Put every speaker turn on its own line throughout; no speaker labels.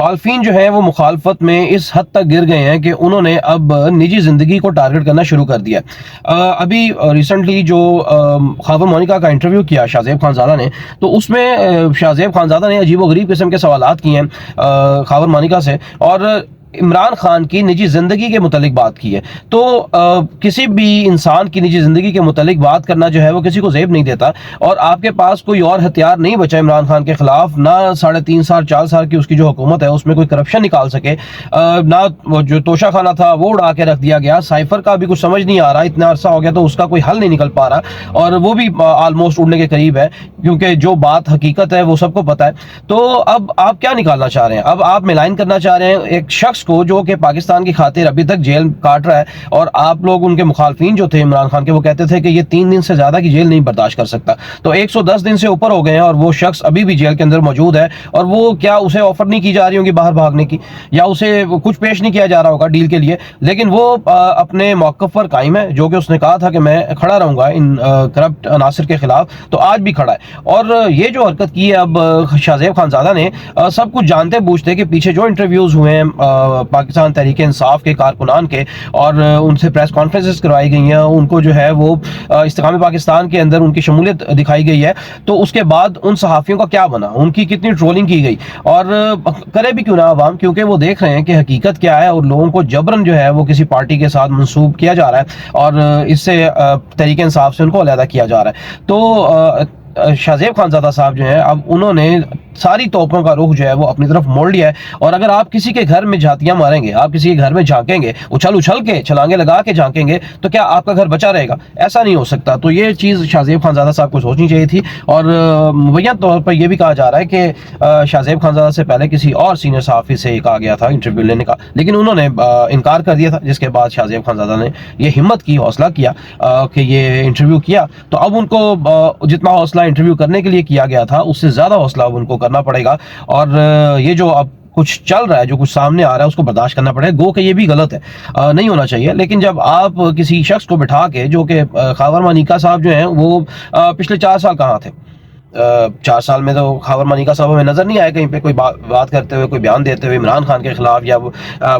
مخالفین جو ہیں وہ مخالفت میں اس حد تک گر گئے ہیں کہ انہوں نے اب نجی زندگی کو ٹارگٹ کرنا شروع کر دیا. ابھی ریسنٹلی جو خاور مونیکا کا انٹرویو کیا شاہ زیب خانزادہ نے, تو اس میں شاہ زیب خانزادہ نے عجیب و غریب قسم کے سوالات کیے ہیں خاور مونیکا سے, اور عمران خان کی نجی زندگی کے متعلق بات کی ہے. تو کسی بھی انسان کی نجی زندگی کے متعلق بات کرنا جو ہے وہ کسی کو زیب نہیں دیتا, اور آپ کے پاس کوئی اور ہتھیار نہیں بچا عمران خان کے خلاف, نہ 3.5 سال 4 سال کی اس کی جو حکومت ہے اس میں کوئی کرپشن نکال سکے, نہ جو توشہ خانہ تھا وہ اڑا کے رکھ دیا گیا, سائفر کا بھی کچھ سمجھ نہیں آ رہا, اتنا عرصہ ہو گیا تو اس کا کوئی حل نہیں نکل پا رہا, اور وہ بھی آلموسٹ اڑنے کے قریب ہے, کیونکہ جو بات حقیقت ہے وہ سب کو پتہ ہے. تو اب آپ کیا نکالنا چاہ رہے ہیں؟ اب آپ ملائن کرنا چاہ رہے ہیں ایک شخص کو جو کہ پاکستان کی خاطر ابھی تک جیل کاٹ رہا ہے, اور آپ لوگ ان کے مخالفین جو تھے عمران خان کے, وہ کہتے تھے کہ یہ 3 دن سے زیادہ کی جیل نہیں برداشت کر سکتا. تو 110 دن سے اوپر ہو گئے ہیں اور وہ شخص ابھی بھی جیل کے اندر موجود ہے, اور وہ کیا اسے آفر نہیں کی جا رہی ہوگی باہر بھاگنے کی, یا اسے کچھ پیش نہیں کیا جا رہا ہوگا ڈیل کے لیے, لیکن وہ اپنے موقف پر قائم ہے, جو کہ اس نے کہا تھا کہ میں کھڑا رہوں گا ان کرپٹ عناصر کے خلاف, تو آج بھی کھڑا ہے. اور یہ جو حرکت کی ہے اب شاہ زیب خانزادہ نے, سب کچھ جانتے بوجھتے کہ پیچھے جو انٹرویوز ہوئے ہیں پاکستان تحریک انصاف کے کارکنان کے, اور ان سے پریس کانفرنسز کروائی گئی ہیں, ان کو جو ہے وہ استقامت پاکستان کے اندر ان کی شمولیت دکھائی گئی ہے, تو اس کے بعد ان صحافیوں کا کیا بنا, ان کی کتنی ٹرولنگ کی گئی, اور کرے بھی کیوں نہ عوام, کیونکہ وہ دیکھ رہے ہیں کہ حقیقت کیا ہے, اور لوگوں کو جبرن جو ہے وہ کسی پارٹی کے ساتھ منسوب کیا جا رہا ہے, اور اس سے تحریک انصاف سے ان کو علیحدہ کیا جا رہا ہے. تو شاہ زیب خانزادہ صاحب جو ہیں اب انہوں نے ساری توپوں کا رخ جو ہے وہ اپنی طرف موڑ لیا ہے, اور اگر آپ کسی کے گھر میں جھاتیاں ماریں گے, آپ کسی کے گھر میں جھانکیں گے, اچھل کے چھلانگے لگا کے جھانکیں گے, تو کیا آپ کا گھر بچا رہے گا؟ ایسا نہیں ہو سکتا. تو یہ چیز شاہ زیب خانزادہ صاحب کو سوچنی چاہیے تھی, اور مبینہ طور پر یہ بھی کہا جا رہا ہے کہ شاہ زیب خانزادہ سے پہلے کسی اور سینئر صحافی سے کہا گیا تھا انٹرویو لینے کا, لیکن انہوں نے انکار کر دیا تھا, جس کے بعد شاہ زیب خانزادہ نے یہ ہمت کی, حوصلہ کیا کہ یہ انٹرویو کیا. تو اب ان کو جتنا حوصلہ انٹرویو کرنے کے لیے کیا گیا تھا اس سے زیادہ حوصلہ اب ان کو کرنا پڑے گا, اور یہ جو اب کچھ چل رہا ہے, جو کچھ سامنے آ رہا ہے, اس کو برداشت کرنا پڑے گا. گو کہ یہ بھی غلط ہے, نہیں ہونا چاہیے, لیکن جب آپ کسی شخص کو بٹھا کے, جو کہ خاور مونیکا صاحب جو ہیں وہ پچھلے 4 سال کہاں تھے, 4 سال میں تو خاور مونیکا صاحب ہمیں نظر نہیں آئے کہیں پہ کوئی بات کرتے ہوئے, کوئی بیان دیتے ہوئے عمران خان کے خلاف یا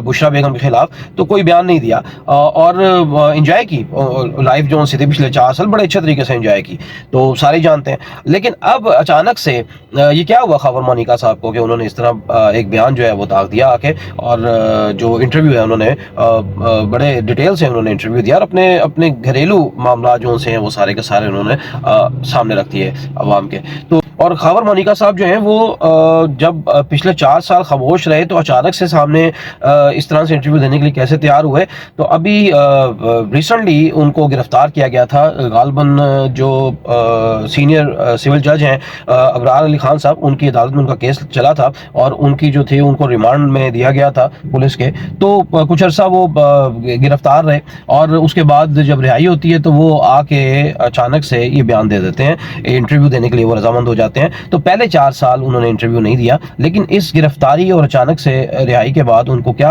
بشرا بیگم کے خلاف, تو کوئی بیان نہیں دیا, اور انجوائے کی لائف جو سی تھی پچھلے 4 سال بڑے اچھے طریقے سے انجوائے کی, تو سارے جانتے ہیں. لیکن اب اچانک سے یہ کیا ہوا خاور مونیکا صاحب کو کہ انہوں نے اس طرح ایک بیان جو ہے وہ داغ دیا آ کے, اور جو انٹرویو ہے انہوں نے بڑے ڈیٹیل سے انہوں نے انٹرویو دیا, اور اپنے گھریلو معاملات جو سے ہیں وہ سارے کے سارے انہوں نے سامنے رکھ دیے عوام کے. تو اور خاور مونیکا صاحب جو ہیں وہ جب پچھلے 4 سال خاموش رہے, تو اچانک سے سامنے اس طرح سے انٹرویو دینے کے لیے کیسے تیار ہوئے. تو ابھی ریسنٹلی ان کو گرفتار کیا گیا تھا, غالباً جو سینئر سول جج ہیں ابرار علی خان صاحب, ان کی عدالت میں ان کا کیس چلا تھا, اور ان کی جو تھی ان کو ریمانڈ میں دیا گیا تھا پولیس کے. تو کچھ عرصہ وہ گرفتار رہے, اور اس کے بعد جب رہائی ہوتی ہے تو وہ آ کے اچانک سے یہ بیان دے دیتے ہیں, انٹرویو دینے کے لیے وہ رضامند ہو جاتے ہیں. تو پہلے 4 سال انہوں نے انٹرویو نہیں دیا, لیکن اس گرفتاری اور اچانک سے رہائی کے بعد ان کو کیا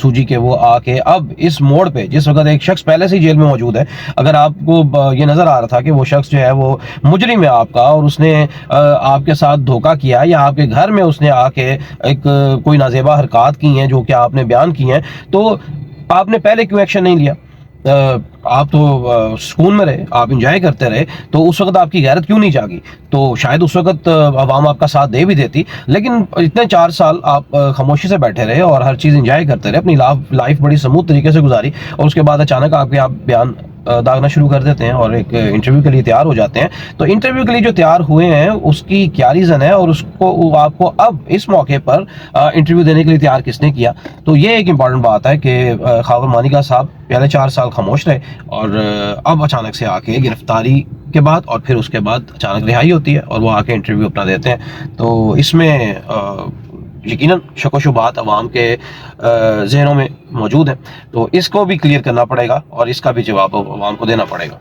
سوجی کہ وہ آ کے اب اس موڑ پہ, جس وقت ایک شخص پہلے سے ہی جیل میں موجود ہے, اگر آپ کو یہ نظر آ رہا تھا کہ وہ شخص جو ہے وہ مجرم ہے آپ کا, اور اس نے آپ کے ساتھ دھوکہ کیا, یا آپ کے گھر میں اس نے آ کے ایک کوئی نازیبا حرکات کی ہیں جو کہ آپ نے بیان کی ہیں, تو آپ نے پہلے کیوں ایکشن نہیں لیا؟ آپ تو سکون میں رہے, آپ انجوائے کرتے رہے, تو اس وقت آپ کی غیرت کیوں نہیں جاگی؟ تو شاید اس وقت عوام آپ کا ساتھ دے بھی دیتی, لیکن اتنے 4 سال آپ خاموشی سے بیٹھے رہے اور ہر چیز انجوائے کرتے رہے, اپنی لائف بڑی سموتھ طریقے سے گزاری, اور اس کے بعد اچانک آپ بیان داغنا شروع کر دیتے ہیں اور ایک انٹرویو کے لیے تیار ہو جاتے ہیں. تو انٹرویو کے لیے جو تیار ہوئے ہیں اس کی کیا ریزن ہے, اور اس کو آپ کو اب اس موقع پر انٹرویو دینے کے لیے تیار کس نے کیا؟ تو یہ ایک امپورٹنٹ بات ہے کہ خاور مونیکا صاحب پہلے 4 سال خاموش رہے, اور اب اچانک سے آ کے گرفتاری کے بعد اور پھر اس کے بعد اچانک رہائی ہوتی ہے, اور وہ آ کے انٹرویو اپنا دیتے ہیں. تو اس میں یقیناً شک و شبہات عوام کے ذہنوں میں موجود ہیں, تو اس کو بھی کلیئر کرنا پڑے گا, اور اس کا بھی جواب عوام کو دینا پڑے گا.